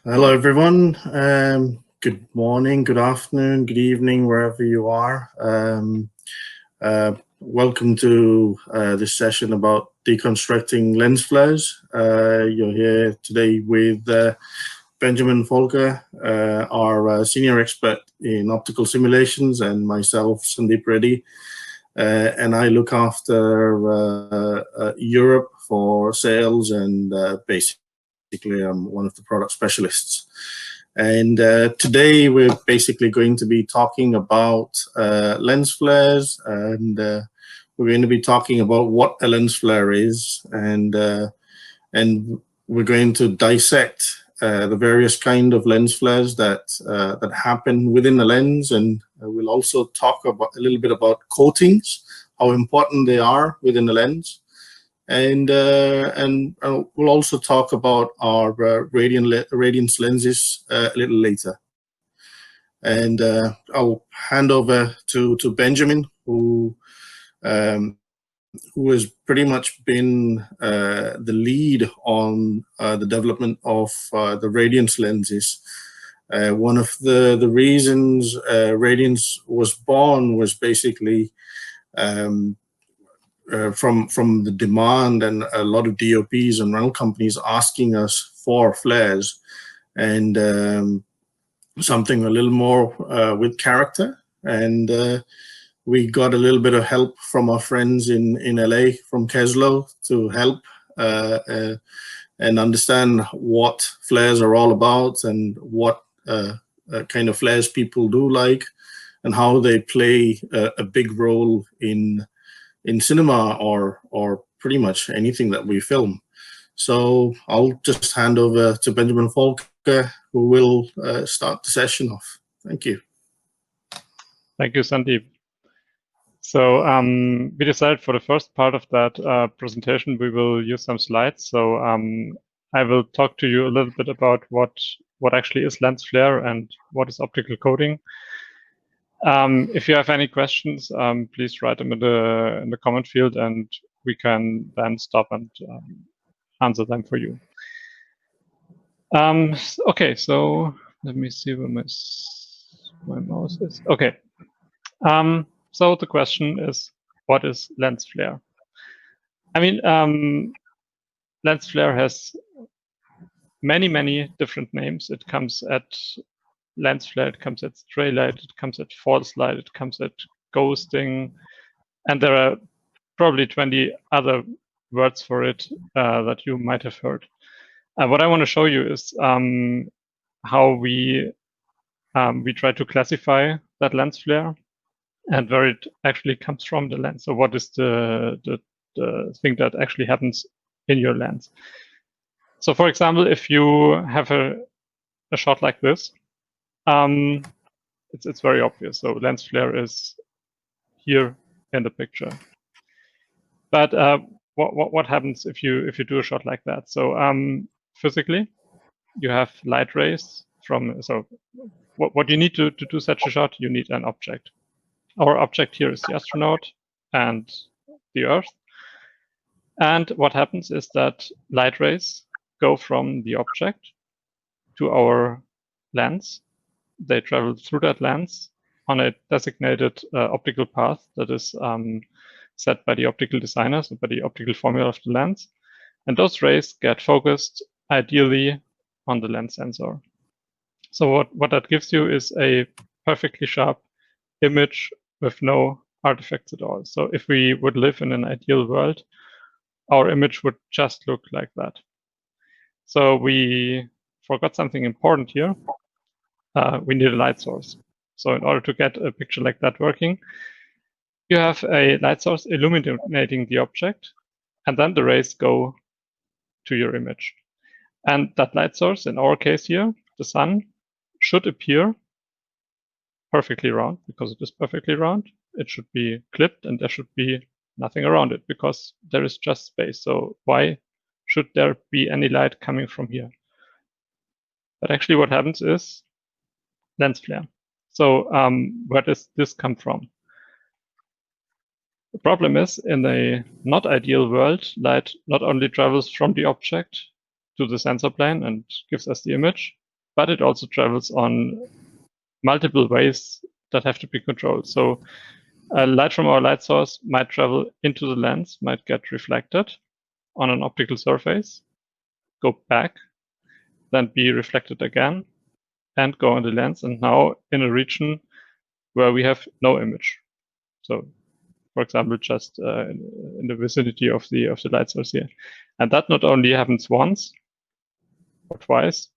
Hello, everyone. Good morning, good afternoon, good evening, wherever you are. Welcome to this session about deconstructing lens flares. You're here today with Benjamin Völker, our senior expert in optical simulations, and myself, Sundeep Reddy. And I look after Europe for sales and basically I'm one of the product specialists. And today we're basically going to be talking about lens flares, and we're going to be talking about what a lens flare is, and we're going to dissect the various kind of lens flares that that happen within the lens, and we'll also talk about a little bit about coatings, how important they are within the lens. And we'll also talk about our Radiance lenses a little later. And I'll hand over to Benjamin, who has pretty much been the lead on the development of the Radiance lenses. One of the reasons Radiance was born was basically from the demand and a lot of DOPs and rental companies asking us for flares, and something a little more with character. And we got a little bit of help from our friends in LA from Keslow to help and understand what flares are all about, and what kind of flares people do like, and how they play a big role in cinema or pretty much anything that we film. So I'll just hand over to Benjamin Völker, who will start the session off. Thank you. Thank you, Sandeep. So we decided for the first part of that presentation, we will use some slides. So I will talk to you a little bit about what actually is lens flare and what is optical coating. If you have any questions, please write them in the comment field, and we can then stop and answer them for you. Okay, so let me see where my mouse is. Okay. So the question is, what is lens flare? I mean, lens flare has many different names. It comes at lens flare, it comes at stray light, it comes at false light, it comes at ghosting, and there are probably 20 other words for it that you might have heard. What I want to show you is how we try to classify that lens flare and where it actually comes from the lens. So what is the thing that actually happens in your lens? So for example, if you have a shot like this, it's very obvious. So lens flare is here in the picture. But what happens if you do a shot like that? So physically, you have light rays from. So what you need to do such a shot, you need an object. Our object here is the astronaut and the Earth. And what happens is that light rays go from the object to our lens. They travel through that lens on a designated optical path that is set by the optical designers, by the optical formula of the lens. And those rays get focused ideally on the lens sensor. So what that gives you is a perfectly sharp image with no artifacts at all. So if we would live in an ideal world, our image would just look like that. So we forgot something important here. We need a light source. So in order to get a picture like that working, you have a light source illuminating the object, and then the rays go to your image. And that light source, in our case here, the sun, should appear perfectly round, because it is perfectly round. It should be clipped, and there should be nothing around it, because there is just space. So why should there be any light coming from here? But actually what happens is lens flare. So where does this come from? The problem is, in a not ideal world, light not only travels from the object to the sensor plane and gives us the image, but it also travels on multiple ways that have to be controlled. So light from our light source might travel into the lens, might get reflected on an optical surface, go back, then be reflected again, and go on the lens, and now in a region where we have no image. So, for example, just in the vicinity of the light source here. And that not only happens once or twice,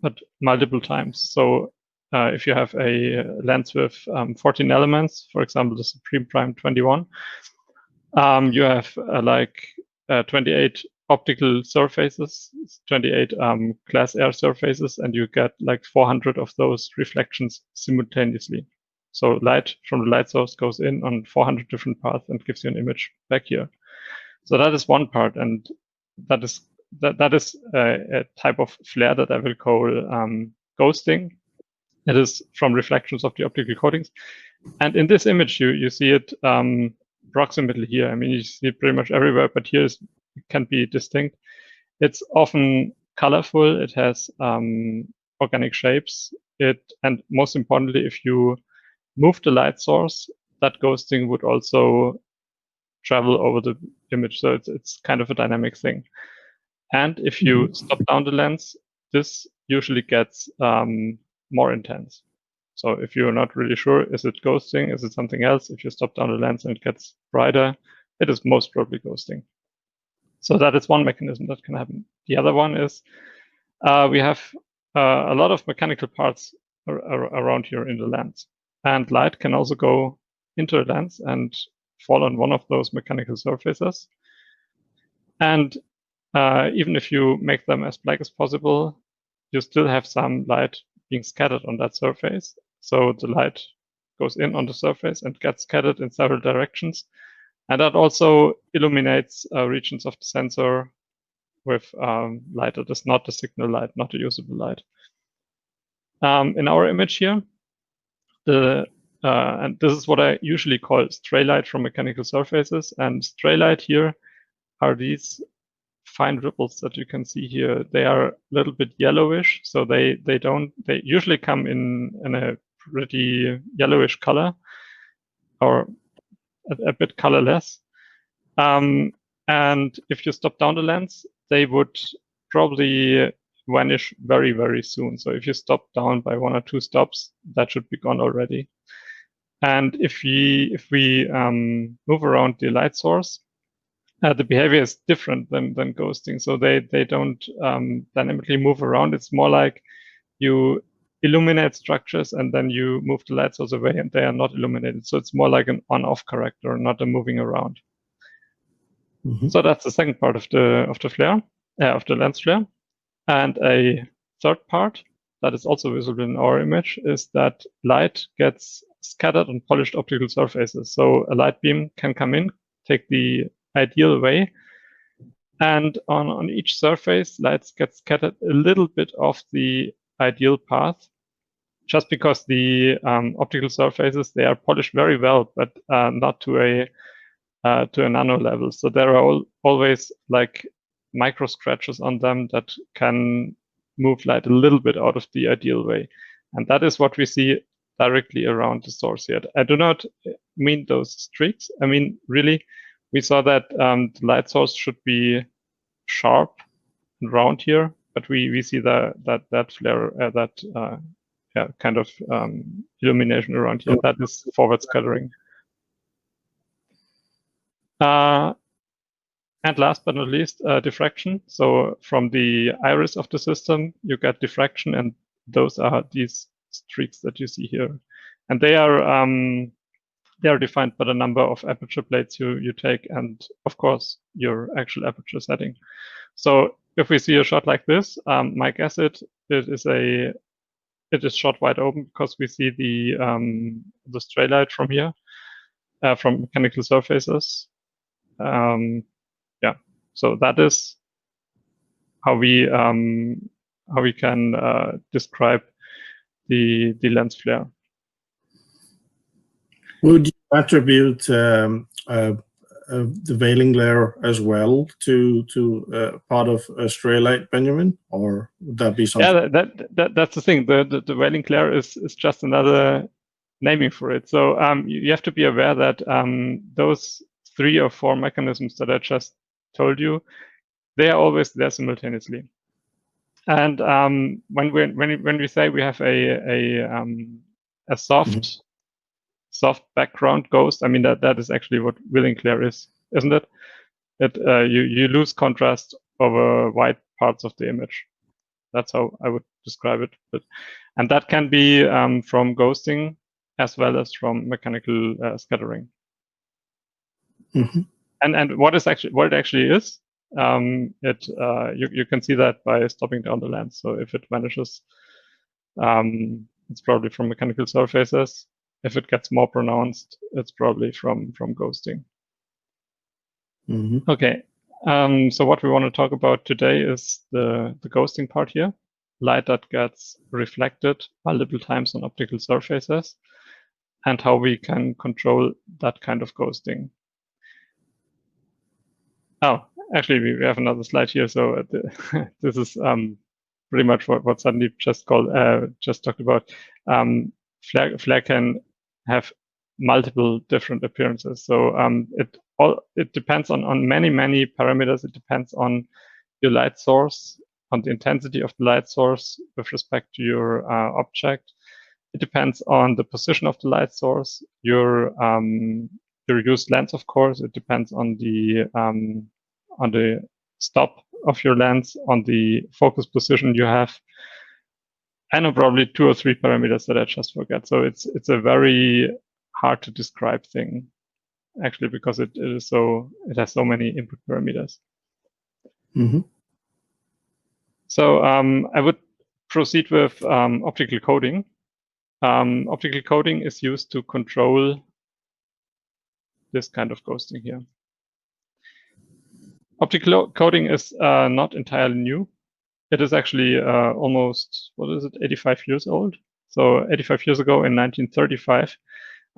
but multiple times. So if you have a lens with 14 elements, for example, the Supreme Prime 21, you have 28 optical surfaces, 28 glass air surfaces, and you get like 400 of those reflections simultaneously. So light from the light source goes in on 400 different paths and gives you an image back here. So that is one part, and that is a type of flare that I will call ghosting. It is from reflections of the optical coatings. And in this image, you see it approximately here. I mean, you see it pretty much everywhere, but here it can be distinct. It's often colorful. It has organic shapes. And most importantly, if you move the light source, that ghosting would also travel over the image. So it's kind of a dynamic thing. And if you stop down the lens, this usually gets more intense. So if you're not really sure, is it ghosting? Is it something else? If you stop down the lens and it gets brighter, it is most probably ghosting. So that is one mechanism that can happen. The other one is we have a lot of mechanical parts around here in the lens. And light can also go into the lens and fall on one of those mechanical surfaces. And even if you make them as black as possible, you still have some light being scattered on that surface. So the light goes in on the surface and gets scattered in several directions. And that also illuminates regions of the sensor with light that is not the signal light, not a usable light. In our image here, and this is what I usually call stray light from mechanical surfaces. And stray light here are these fine ripples that you can see here. They are a little bit yellowish, so they usually come in a pretty yellowish color, or a bit colorless. And if you stop down the lens, they would probably vanish very, very soon. So if you stop down by 1 or 2 stops, that should be gone already. And if we move around the light source, the behavior is different than ghosting. So they don't dynamically move around. It's more like you illuminate structures and then you move the light source away and they are not illuminated. So it's more like an on-off character, not a moving around. Mm-hmm. So that's the second part of the flare, of the lens flare. And a third part that is also visible in our image is that light gets scattered on polished optical surfaces. So a light beam can come in, take the ideal way, and on each surface, lights get scattered a little bit off the ideal path, just because the optical surfaces, they are polished very well, but not to a nano level. So there are always like micro scratches on them that can move light a little bit out of the ideal way. And that is what we see directly around the source here. I do not mean those streaks. I mean, really, we saw that the light source should be sharp and round here, but we see that flare, kind of illumination around here. That is forward scattering. And last but not least, diffraction. So from the iris of the system, you get diffraction, and those are these streaks that you see here. And they are defined by the number of aperture plates you take, and of course your actual aperture setting. So if we see a shot like this, my guess it is shot wide open because we see the stray light from here, from mechanical surfaces. Yeah, so that is how we can describe the lens flare. Would you attribute the veiling layer as well to part of stray light, Benjamin, or would that be something? Yeah, that's the thing. The veiling layer is just another naming for it. So you have to be aware that those 3 or 4 mechanisms that I just told you, they are always there simultaneously. And when we say we have a soft background ghost, I mean that is actually what veiling layer is, isn't it? You lose contrast over white parts of the image. That's how I would describe it. And that can be from ghosting as well as from mechanical scattering. Mm-hmm. And what it actually is, you can see that by stopping down the lens. So if it vanishes, it's probably from mechanical surfaces. If it gets more pronounced, it's probably from ghosting. Mm-hmm. Okay. So what we want to talk about today is the ghosting part here. Light that gets reflected multiple times on optical surfaces, and how we can control that kind of ghosting. Oh, actually, we have another slide here. So this is pretty much what Sundeep just talked about. Flare can have multiple different appearances. So it depends on many parameters. It depends on your light source, on the intensity of the light source with respect to your object. It depends on the position of the light source, your used lens, of course. It depends on the stop of your lens, on the focus position you have. I know probably 2 or 3 parameters that I just forget. So it's a very hard to describe thing, actually, because it has so many input parameters. Mm-hmm. So I would proceed with optical coding. Optical coding is used to control this kind of ghosting here. Optical coding is not entirely new. It is actually almost, 85 years old. So 85 years ago in 1935,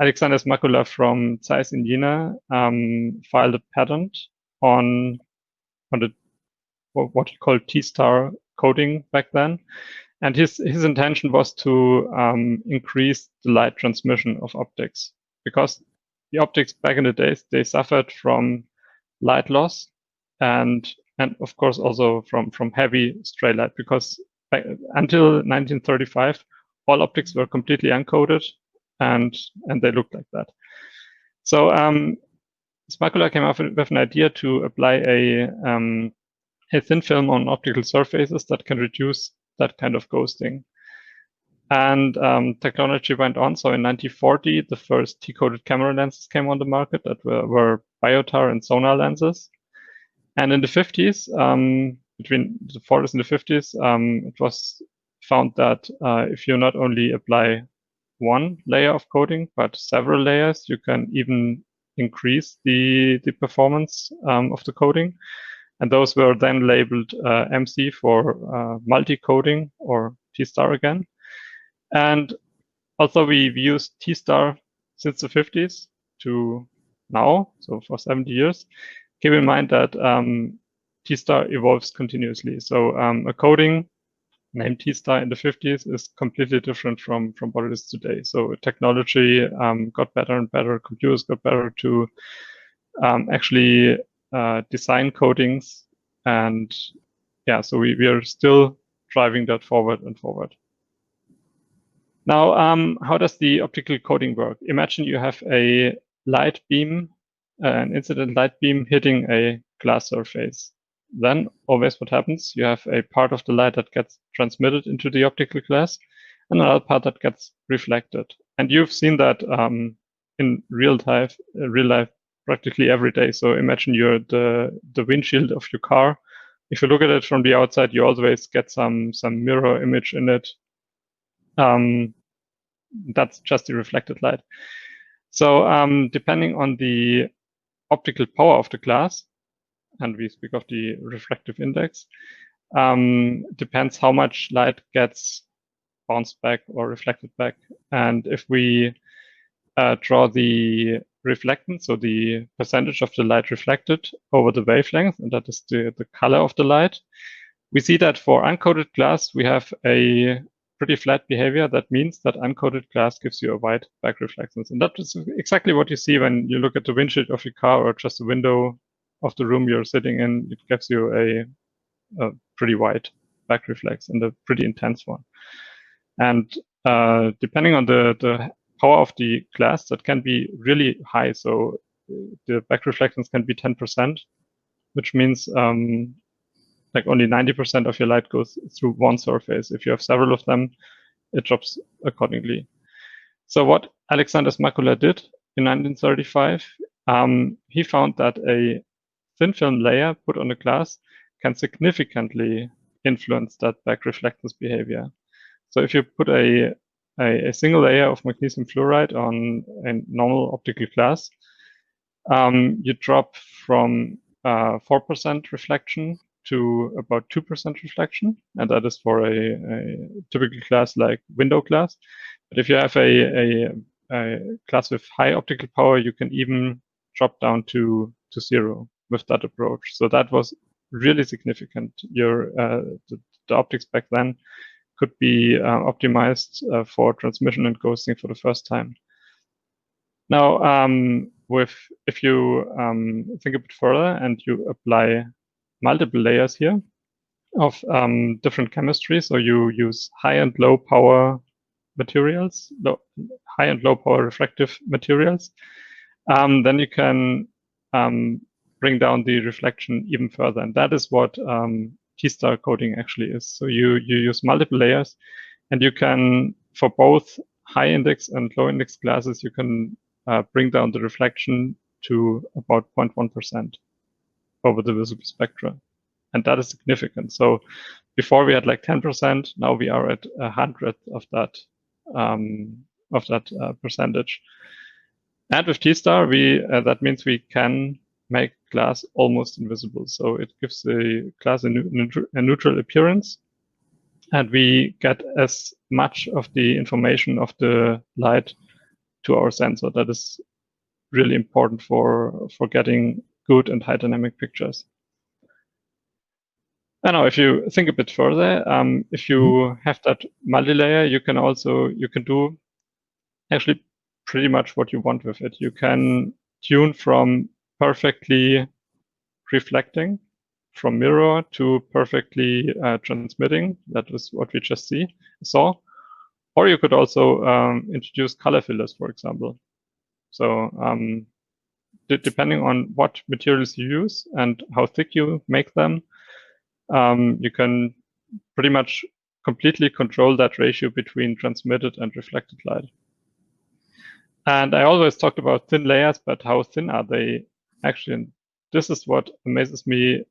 Alexander Smakula from ZEISS in Jena filed a patent on the what he called T-star coding back then. And his intention was to increase the light transmission of optics, because the optics back in the days, they suffered from light loss and of course also from heavy stray light, because until 1935, all optics were completely uncoated and they looked like that. So Smakula came up with an idea to apply a thin film on optical surfaces that can reduce that kind of ghosting. And technology went on. So in 1940, the first T-coated camera lenses came on the market that were biotar and sonar lenses. And in the 50s, between the 40s and the 50s, it was found that if you not only apply 1 layer of coating, but several layers, you can even increase the performance of the coating. And those were then labeled MC for multi-coating, or T-star again. And also we used T-star since the 50s to now, so for 70 years. Keep in mind that T-star evolves continuously. So a coating named T-star in the 50s is completely different from what it is today. So technology got better and better. Computers got better to actually design coatings. And yeah, so we are still driving that forward and forward. Now, how does the optical coating work? Imagine you have a light beam, an incident light beam hitting a glass surface. Then always what happens, you have a part of the light that gets transmitted into the optical glass and another part that gets reflected. And you've seen that in real life practically every day. So imagine you're the windshield of your car. If you look at it from the outside, you always get some mirror image in it. That's just the reflected light. So depending on the optical power of the glass, and we speak of the refractive index, depends how much light gets bounced back or reflected back. And if we draw the reflectance, so the percentage of the light reflected over the wavelength, and that is the color of the light. We see that for uncoated glass, we have a pretty flat behavior. That means that uncoated glass gives you a white back reflectance. And that is exactly what you see when you look at the windshield of your car or just the window of the room you're sitting in. It gives you a pretty white back reflex and a pretty intense one. And depending on the power of the glass, that can be really high. So the back reflectance can be 10%, which means like only 90% of your light goes through one surface. If you have several of them, it drops accordingly. So what Alexander Smakula did in 1935, he found that a thin film layer put on a glass can significantly influence that back reflectance behavior. So if you put a single layer of magnesium fluoride on a normal optical glass, you drop from 4% reflection to about 2% reflection, and that is for a typical glass like window glass. But if you have a glass with high optical power, you can even drop down to 0 with that approach. So that was really significant. The optics back then could be optimized for transmission and ghosting for the first time. Now, if you think a bit further and you apply multiple layers here of different chemistries, so you use high and low power materials, high and low power refractive materials, then you can bring down the reflection even further. And that is what T-star coating actually is. So you use multiple layers, and you can, for both high index and low index glasses, you can bring down the reflection to about 0.1% over the visible spectra. And that is significant. So before we had like 10%, now we are at 100th of that percentage. And with T-star, that means we can make glass almost invisible. So it gives the glass a neutral appearance, and we get as much of the information of the light to our sensor. That is really important for getting good and high dynamic pictures. And now, if you think a bit further, if you have that multi-layer, you can do actually pretty much what you want with it. You can tune from perfectly reflecting from mirror to perfectly transmitting. That is what we just saw. Or you could also introduce color filters, for example. So depending on what materials you use and how thick you make them, you can pretty much completely control that ratio between transmitted and reflected light. And I always talked about thin layers, but how thin are they actually? And this is what amazes me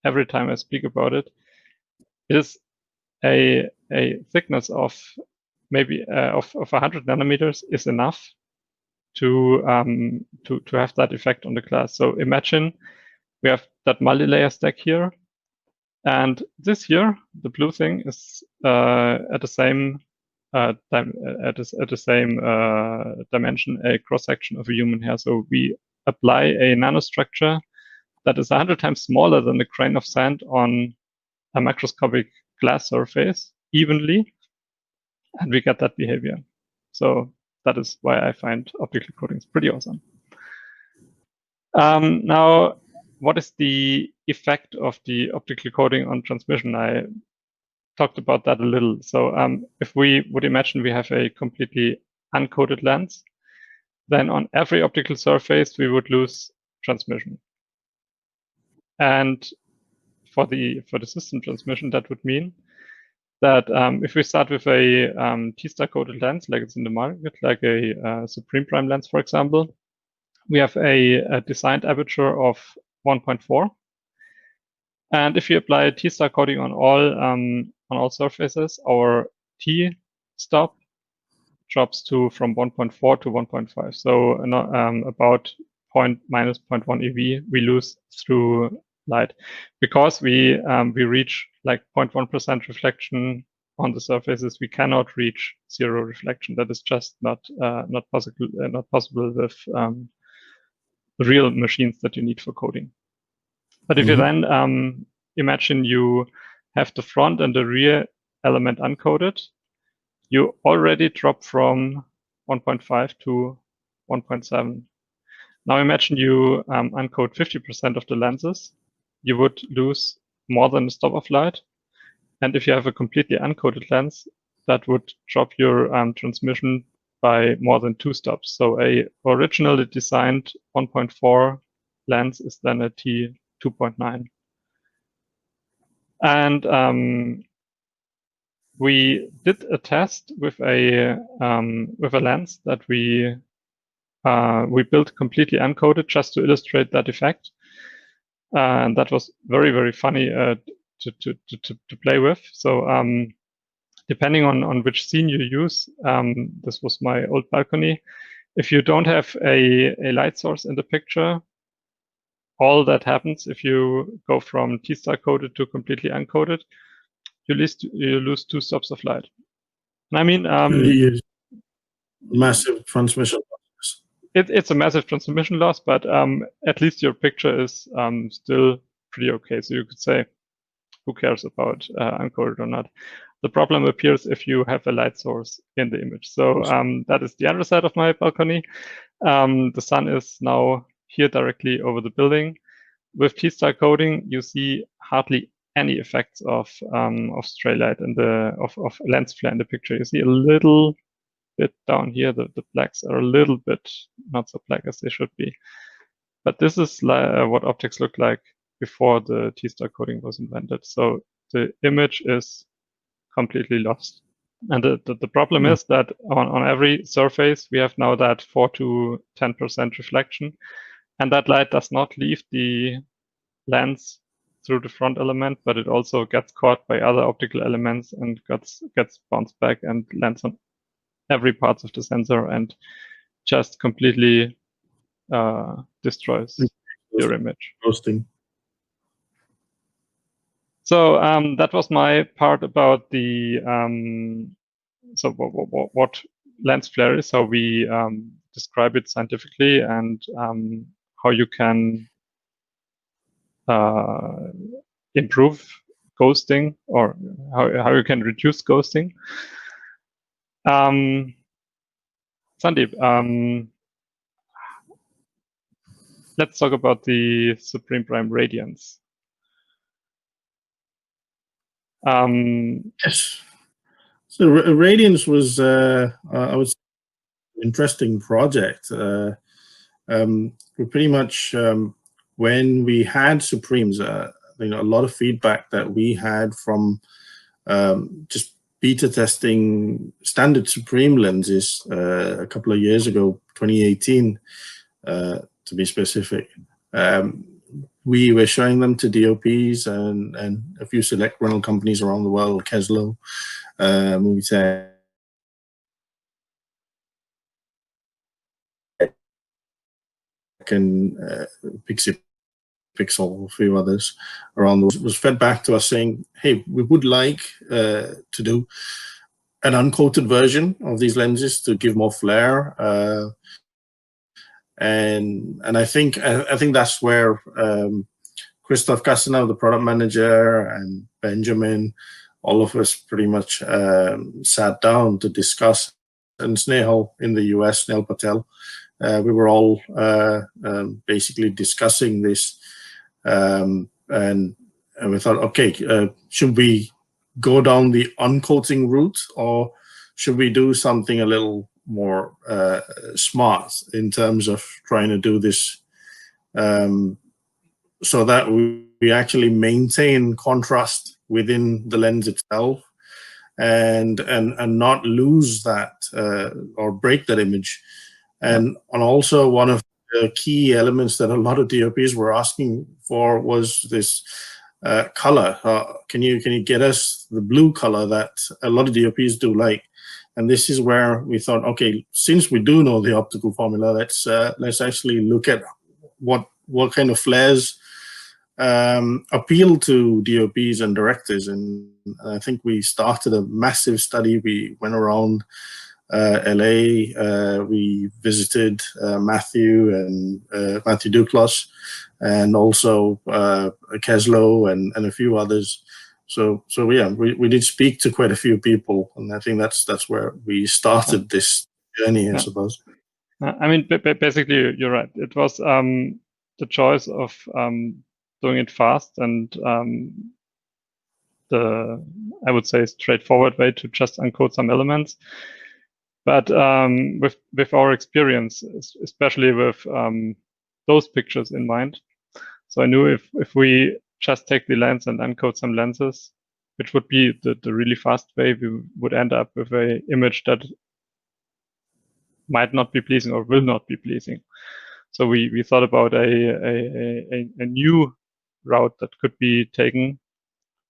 every time I speak about it. It is a thickness of maybe of 100 nanometers is enough to have that effect on the glass. So imagine we have that multi-layer stack here, and this here, the blue thing, is at the same dimension, a cross section of a human hair. So we apply a nanostructure that is 100 times smaller than the grain of sand on a macroscopic glass surface evenly, and we get that behavior. So that is why I find optical coatings pretty awesome. Now, what is the effect of the optical coating on transmission? I talked about that a little. So if we would imagine we have a completely uncoated lens, then on every optical surface, we would lose transmission. And for the system transmission, that would mean that if we start with a T-star coated lens, like it's in the market, like a Supreme Prime lens, for example, we have a designed aperture of 1.4. And if you apply T-star coating on all surfaces, our T-stop drops from 1.4 to 1.5. So about minus 0.1 eV we lose through light, because we reach like 0.1% reflection on the surfaces. We cannot reach 0 reflection. That is just not possible with real machines that you need for coding. But if you then imagine you have the front and the rear element uncoded, you already drop from 1.5 to 1.7. Now imagine you uncode 50% of the lenses, you would lose more than a stop of light. And if you have a completely uncoded lens, that would drop your transmission by more than 2 stops. So a originally designed 1.4 lens is then a T 2.9. And we did a test with a lens that we built completely uncoded just to illustrate that effect, and that was very, very funny to play with. So depending on which scene you use, this was my old balcony. If you don't have a light source in the picture, all that happens if you go from T-star coded to completely uncoded, you lose 2 stops of light. And I mean, massive transmission loss. It's a massive transmission loss, but at least your picture is still pretty okay. So you could say, who cares about uncoded or not? The problem appears if you have a light source in the image. So that is the other side of my balcony. The sun is now here directly over the building. With T-star coding, you see hardly any effects of stray light and of lens flare in the picture. You see a little bit down here. The blacks are a little bit not so black as they should be. But this is what optics looked like before the T-star coding was invented. So the image is completely lost. And the problem is that on every surface, we have now that 4 to 10% reflection. And that light does not leave the lens through the front element, but it also gets caught by other optical elements and gets bounced back and lands on every part of the sensor and just completely destroys your image. Roasting. So that was my part about the so what lens flare is, how we describe it scientifically, and how you can improve ghosting, or how you can reduce ghosting. Sundeep, let's talk about the Supreme Prime Radiance. Yes. So Radiance was, I would say, an interesting project. We pretty much, when we had Supremes, a lot of feedback that we had from just beta testing standard Supreme lenses a couple of years ago, 2018, to be specific. We were showing them to DOPs and a few select rental companies around the world, Keslo, Movitech, and Pixel, a few others around the world. Was fed back to us saying, hey, we would like to do an uncoated version of these lenses to give more flare. And I think that's where Christoph Kassenau, the product manager, and Benjamin, all of us pretty much sat down to discuss. And Snehal in the US, Snehal Patel, we were all basically discussing this, and we thought, okay, should we go down the uncoating route, or should we do something a little more smart in terms of trying to do this so that we actually maintain contrast within the lens itself, and not lose that or break that image. And also one of the key elements that a lot of DOPs were asking for was this color. Can you get us the blue color that a lot of DOPs do like? And this is where we thought, okay, since we do know the optical formula, let's actually look at what kind of flares appeal to DOPs and directors. And I think we started a massive study. We went around LA. We visited Matthew Duclos, and also Keslow and a few others. So yeah, we did speak to quite a few people, and I think that's where we started this journey, I suppose. I mean, basically, you're right. It was the choice of doing it fast and I would say, straightforward way to just encode some elements. But with our experience, especially with those pictures in mind, so I knew if we just take the lens and encode some lenses, which would be the really fast way, we would end up with an image that might not be pleasing or will not be pleasing. So we thought about a new route that could be taken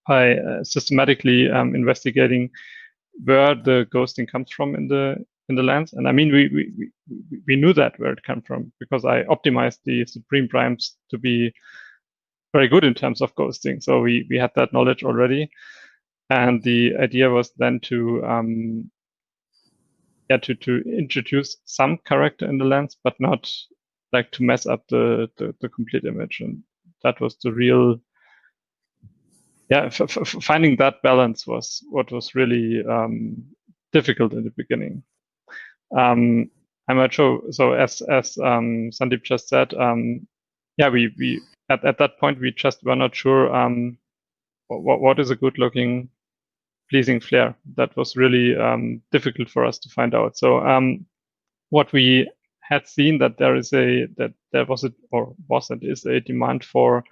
by systematically investigating where the ghosting comes from in the lens. And I mean, we knew that where it came from, because I optimized the supreme primes to be very good in terms of ghosting. So we had that knowledge already. And the idea was then to introduce some character in the lens, but not like to mess up the complete image. And that was the real, finding that balance was what was really difficult in the beginning. I'm not sure. So as Sundeep just said, we at that point we just were not sure what is a good looking, pleasing flare. That was really difficult for us to find out. So what we had seen that there is a demand for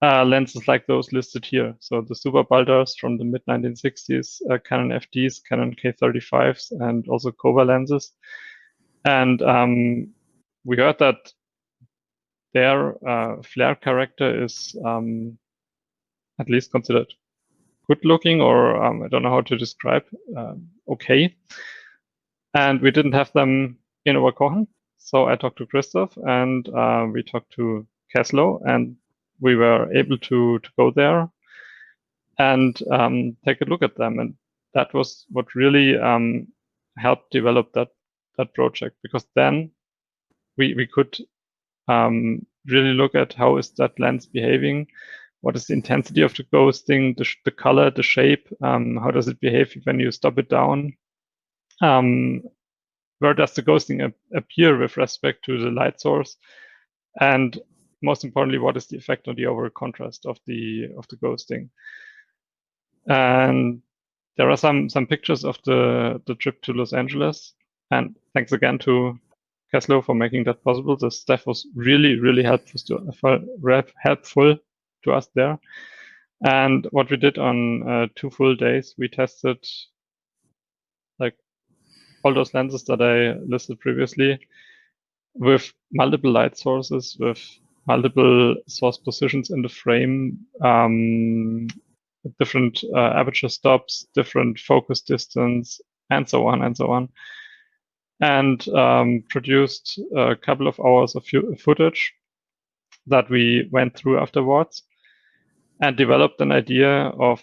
lenses like those listed here. So the Super Balders from the mid 1960s, Canon FDs, Canon K35s, and also Cobra lenses. And we heard that their flare character is at least considered good looking, or I don't know how to describe, okay. And we didn't have them in Oberkochen. So I talked to Christoph, and we talked to Keslow, and we were able to go there and take a look at them. And that was what really helped develop that project, because then we could really look at how is that lens behaving, what is the intensity of the ghosting, the color, the shape, how does it behave when you stop it down, where does the ghosting appear with respect to the light source, and most importantly, what is the effect on the overall contrast of the ghosting. And there are some pictures of the trip to Los Angeles, and thanks again to Keslow for making that possible. The staff was really helpful to us there. And what we did on 2 full days, we tested like all those lenses that I listed previously with multiple light sources, with multiple source positions in the frame, different aperture stops, different focus distance, and so on and so on. And produced a couple of hours of footage that we went through afterwards, and developed an idea of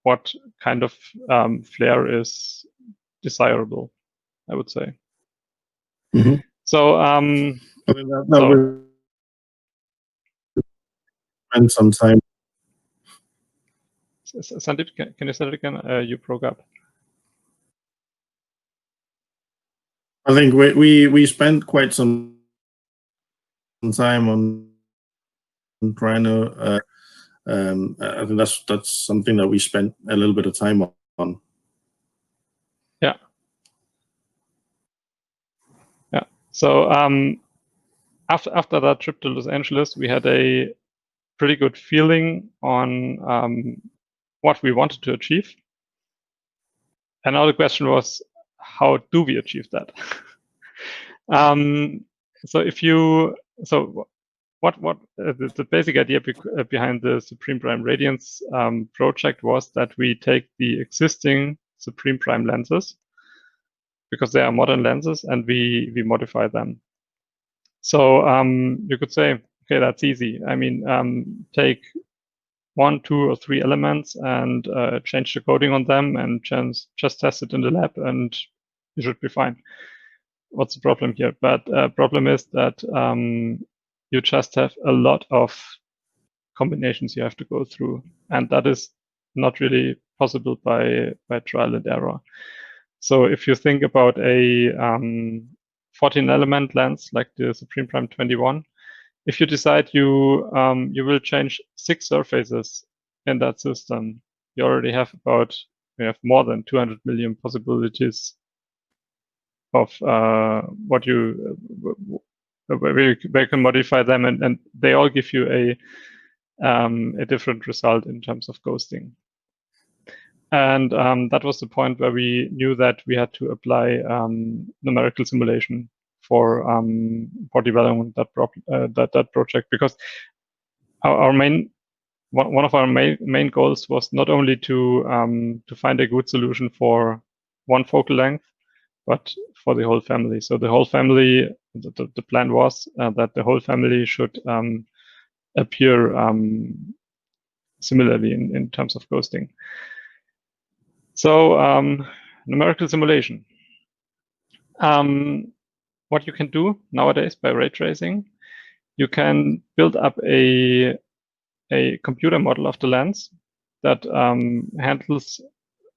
what kind of flare is desirable, I would say. Mm-hmm. So that spend some time. Sundeep, can you say it again? You broke up. I think we spent quite some time on trying to. I think that's something that we spent a little bit of time on. Yeah. So after that trip to Los Angeles, we had a pretty good feeling on what we wanted to achieve. And now the question was, how do we achieve that? What the basic idea behind the Supreme Prime Radiance project was that we take the existing Supreme Prime lenses, because they are modern lenses, and we modify them. So you could say, okay, that's easy. I mean, take 1, 2, or 3 elements and change the coding on them and just test it in the lab, and you should be fine. What's the problem here? But problem is that you just have a lot of combinations you have to go through, and that is not really possible by trial and error. So if you think about a 14-element lens like the Supreme Prime 21, if you decide you will change 6 surfaces in that system, you already have more than 200 million possibilities of what you where you can modify them, and they all give you a different result in terms of ghosting. And that was the point where we knew that we had to apply numerical simulation for development that project, because one of our main goals was not only to find a good solution for one focal length, but for the whole family. So the whole family, the plan was that the whole family should appear similarly in terms of ghosting. So numerical simulation. What you can do nowadays by ray tracing, you can build up a computer model of the lens that handles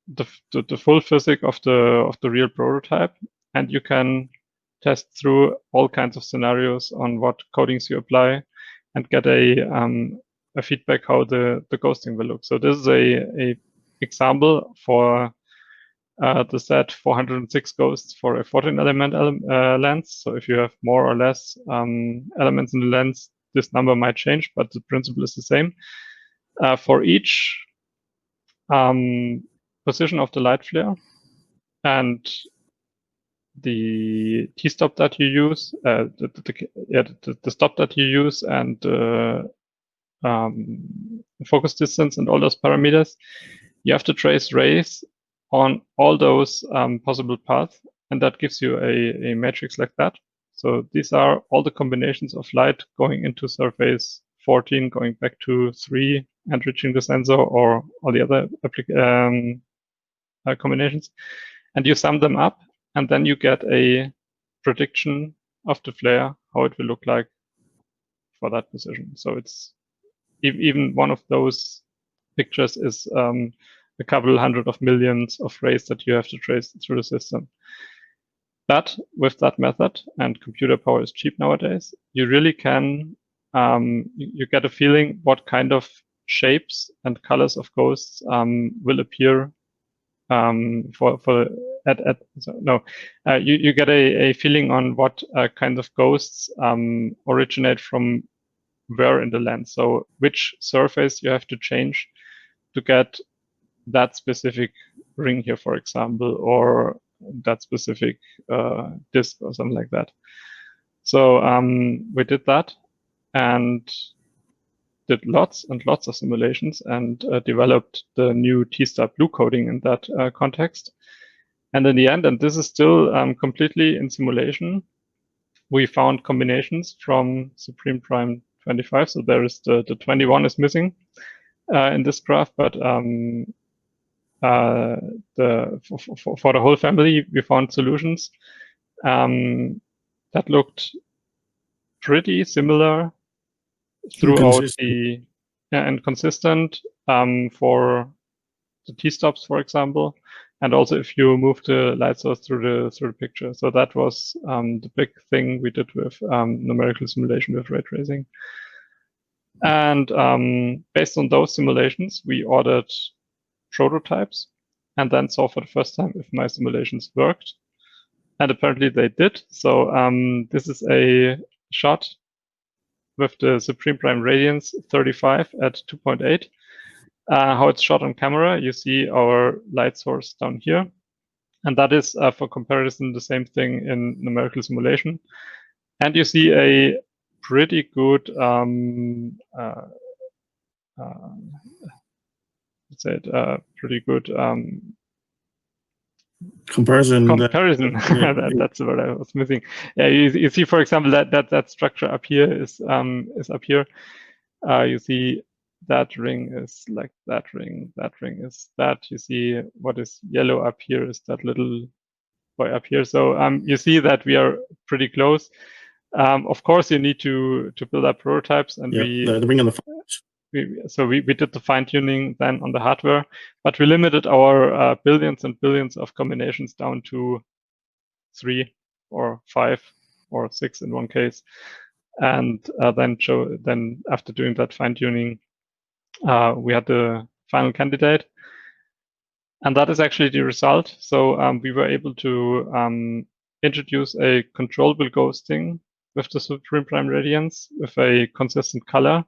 the full physics of the real prototype, and you can test through all kinds of scenarios on what codings you apply and get a feedback how the ghosting will look. So this is a example for the set 406 ghosts for a 14-element lens. So if you have more or less elements in the lens, this number might change, but the principle is the same. For each position of the light flare and the t-stop that you use, the stop that you use, and focus distance and all those parameters, you have to trace rays on all those possible paths, and that gives you a matrix like that. So these are all the combinations of light going into surface 14, going back to 3, and reaching the sensor, or all the other combinations. And you sum them up, and then you get a prediction of the flare, how it will look like for that position. So it's even one of those pictures is a couple hundred of millions of rays that you have to trace through the system. But with that method, and computer power is cheap nowadays, you really can, you get a feeling what kind of shapes and colors of ghosts will appear you get a feeling on what kind of ghosts originate from where in the lens. So which surface you have to change to get that specific ring here, for example, or that specific disc or something like that. So we did that and did lots and lots of simulations and developed the new T-star blue coding in that context. And in the end, and this is still completely in simulation, we found combinations from Supreme Prime 25. So there is the 21 is missing in this graph, but for the whole family, we found solutions that looked pretty similar throughout and consistent for the T-stops, for example, and also if you move the light source through the picture. So that was the big thing we did with numerical simulation with ray tracing. And based on those simulations, we ordered prototypes and then saw for the first time if my simulations worked. And apparently they did. So this is a shot with the Supreme Prime Radiance 35 at 2.8. How it's shot on camera, you see our light source down here. And that is, for comparison, the same thing in numerical simulation. And you see a pretty good, let's say it, pretty good comparison. That's what I was missing. Yeah, you see, for example, that structure up here is up here. You see that ring is like that ring is that. You see what is yellow up here is that little boy up here. So you see that we are pretty close. Of course, you need to build up prototypes, and the ring on the we did the fine tuning then on the hardware, but we limited our billions and billions of combinations down to 3 or 5 or 6 in one case, and then after doing that fine tuning, we had the final candidate, and that is actually the result. So we were able to introduce a controllable ghosting with the supreme prime radiance with a consistent color,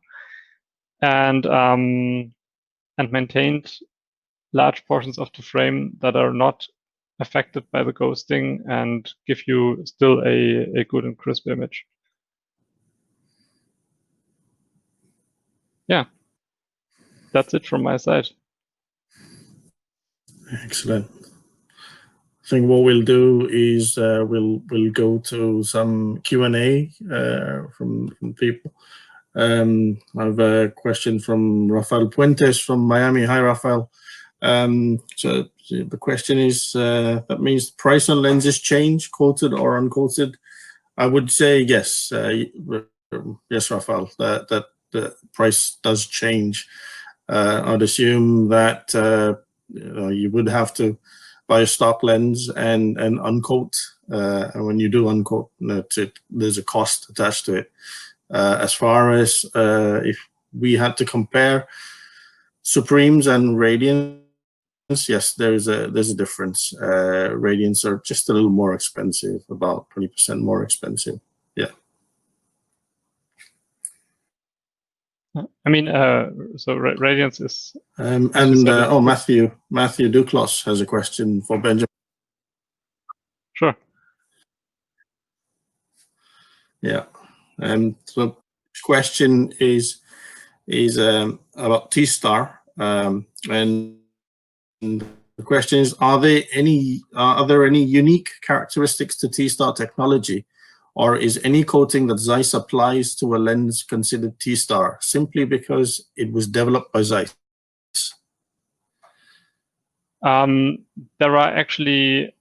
and maintained large portions of the frame that are not affected by the ghosting and give you still a good and crisp image. Yeah, that's it from my side. Excellent. I think what we'll do is we'll go to some Q&A from people. I have a question from Rafael Puentes from Miami. Hi, Rafael. So the question is, that means price on lenses change, quoted or unquoted? I would say yes. Yes, Rafael, that the price does change. I'd assume that you would have to buy a stock lens and uncoat. And when you do uncoat, there's a cost attached to it. As far as if we had to compare Supremes and Radiance, yes, there's a difference. Radiance are just a little more expensive, about 20% more expensive. Yeah. I mean, so Radiance is. Matthew Duclos has a question for Benjamin. Sure. Yeah. So question is about T-Star, and the question is: Are there any unique characteristics to T-Star technology, or is any coating that ZEISS applies to a lens considered T-Star simply because it was developed by ZEISS? There are actually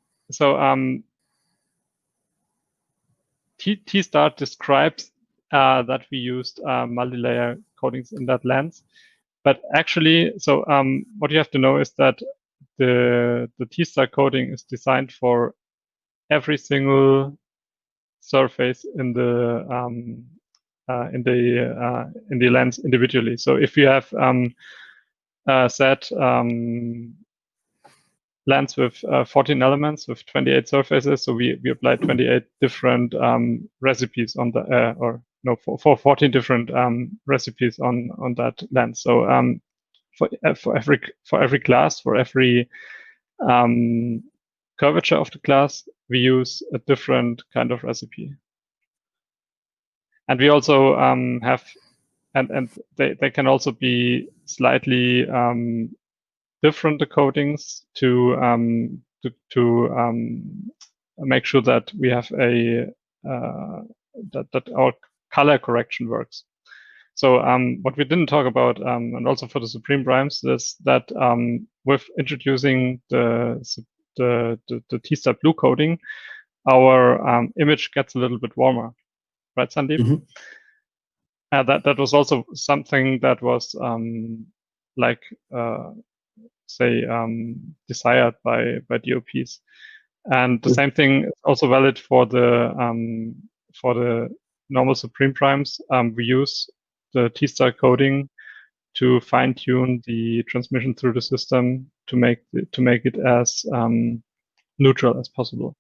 T-Star describes that we used multi-layer coatings in that lens, but actually, what you have to know is that the T-Star coating is designed for every single surface in the lens individually. So if you have set lens with 14 elements with 28 surfaces, so we applied 28 different recipes on the for 14 different recipes on that lens. So for every glass, for every curvature of the glass, we use a different kind of recipe. And we also have, and they can also be slightly different, the coatings, to make sure that we have that our color correction works. So what we didn't talk about, and also for the Supreme Primes, is that with introducing the T-Star blue coating, our image gets a little bit warmer, right, Sundeep? Mm-hmm. That was also something that was desired by DOPs, and the same thing is also valid for the normal Supreme Primes. We use the T-Star coating to fine tune the transmission through the system to make it as neutral as possible.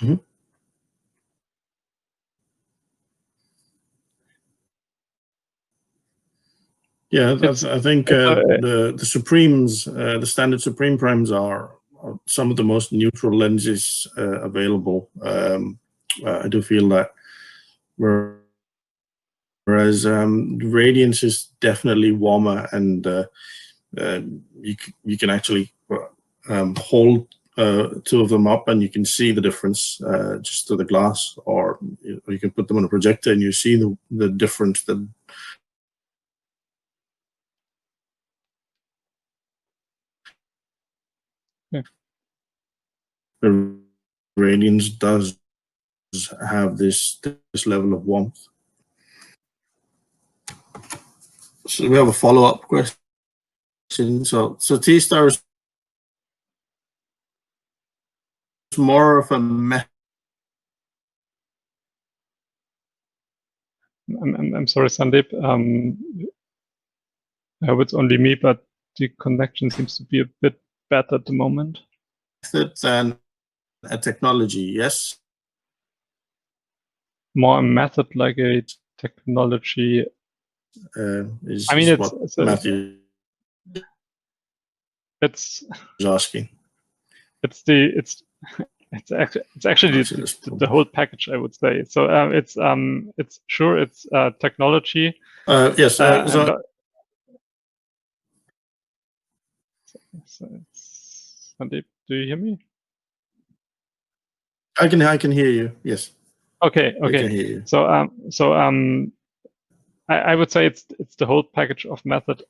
Mm-hmm. Yeah, I think the Supremes, the standard Supreme Primes are some of the most neutral lenses available. I do feel that, whereas Radiance is definitely warmer, and you can actually hold two of them up and you can see the difference just through the glass, or you can put them on a projector and you see the difference. the Radiance does have this level of warmth. So we have a follow-up question. So T-Star is more of a method. I'm sorry, Sandeep. I hope it's only me, but the connection seems to be a bit bad at the moment. Than a technology, yes? More a method like a technology. I mean, it's Matthew is asking. It's actually the whole package, I would say. So it's technology. Yes. Sandeep, do you hear me? I can hear you. Yes. Okay. I can hear you. So I would say it's the whole package of method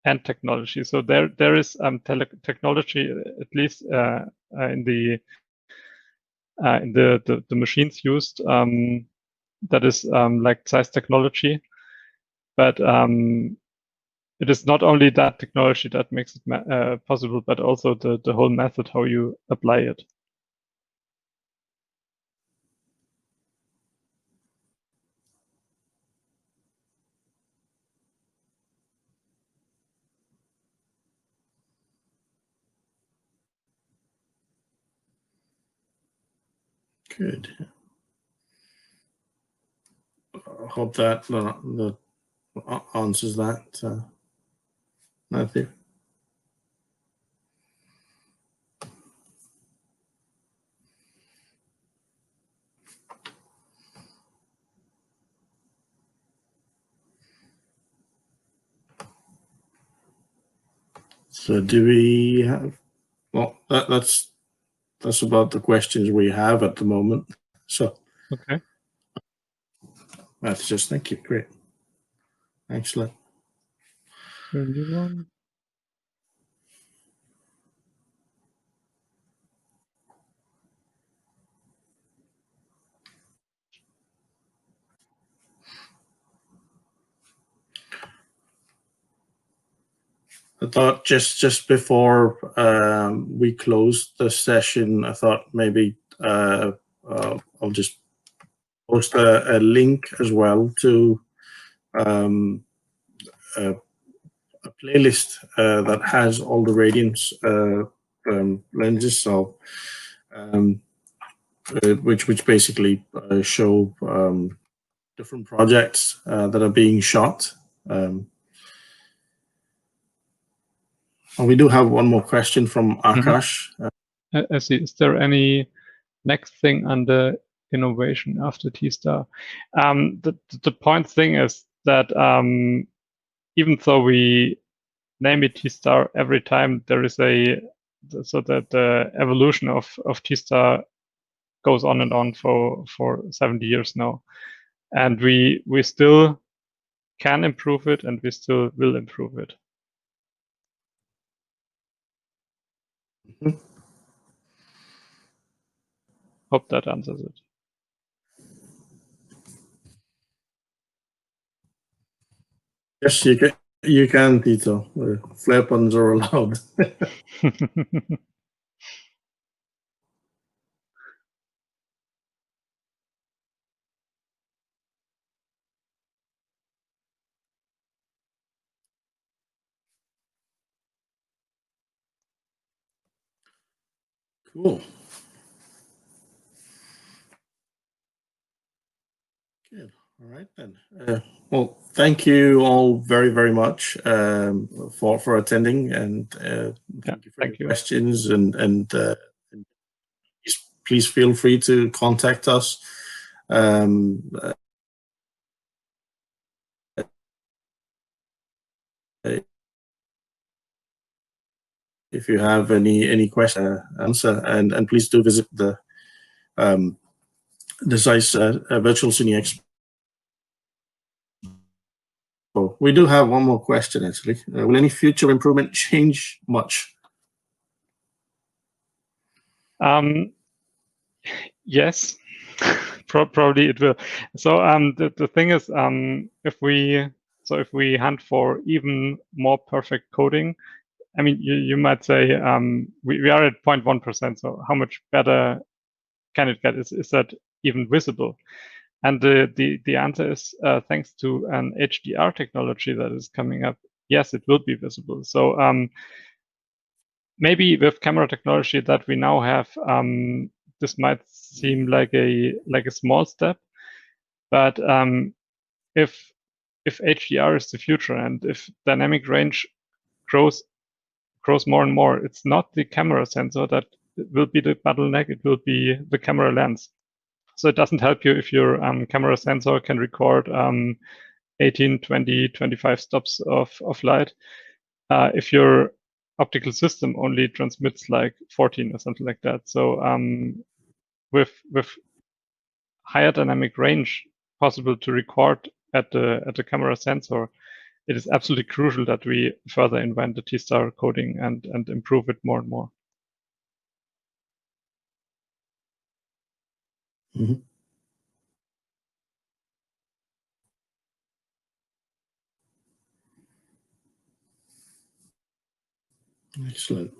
and technology. So there is technology, at least in the machines used, that is like ZEISS technology, but it is not only that technology that makes it possible, but also the whole method how you apply it. Good. I hope that answers that, Matthew. So do we have? Well, that's about the questions we have at the moment. So. Okay. That's just, thank you. Great. Excellent. New one. I thought just before we closed the session, I thought maybe I'll just post a link as well to a playlist that has all the Radiance lenses, so which basically show different projects that are being shot. We do have one more question from Akash. I see. Is there any next thing under innovation after T-Star? The point thing is that even though we name it T-Star every time, there is so that the evolution of T-Star goes on and on for 70 years now, and we still can improve it, and we still will improve it. Mm-hmm. Hope that answers it. Yes, you can, Tito. Flare puns are allowed. Cool. Good. All right then. Well, thank you all very, very much for attending, and thank you for your questions. And please feel free to contact us. If you have any question, answer, and please do visit the ZEISS Virtual Cine Expo. We do have one more question, actually. Will any future improvement change much? Yes, probably it will. So the thing is, if we hunt for even more perfect coding, I mean, you might say we are at 0.1%. So how much better can it get? Is that even visible? And the answer is thanks to an HDR technology that is coming up. Yes, it will be visible. So maybe with camera technology that we now have, this might seem like a small step, but if HDR is the future and if dynamic range grows more and more, it's not the camera sensor that will be the bottleneck, it will be the camera lens. So it doesn't help you if your camera sensor can record 18, 20, 25 stops of light. If your optical system only transmits like 14 or something like that. So with higher dynamic range possible to record at the camera sensor, it is absolutely crucial that we further invent the T-star coding and improve it more and more. Mm-hmm. Excellent.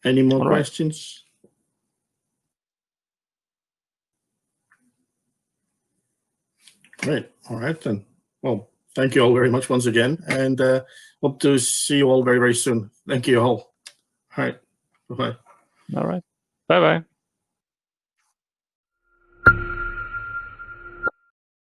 Any more questions? Great. All right then. Well, thank you all very much once again, and hope to see you all very, very soon. Thank you all. All right. Bye-bye. All right. Bye-bye.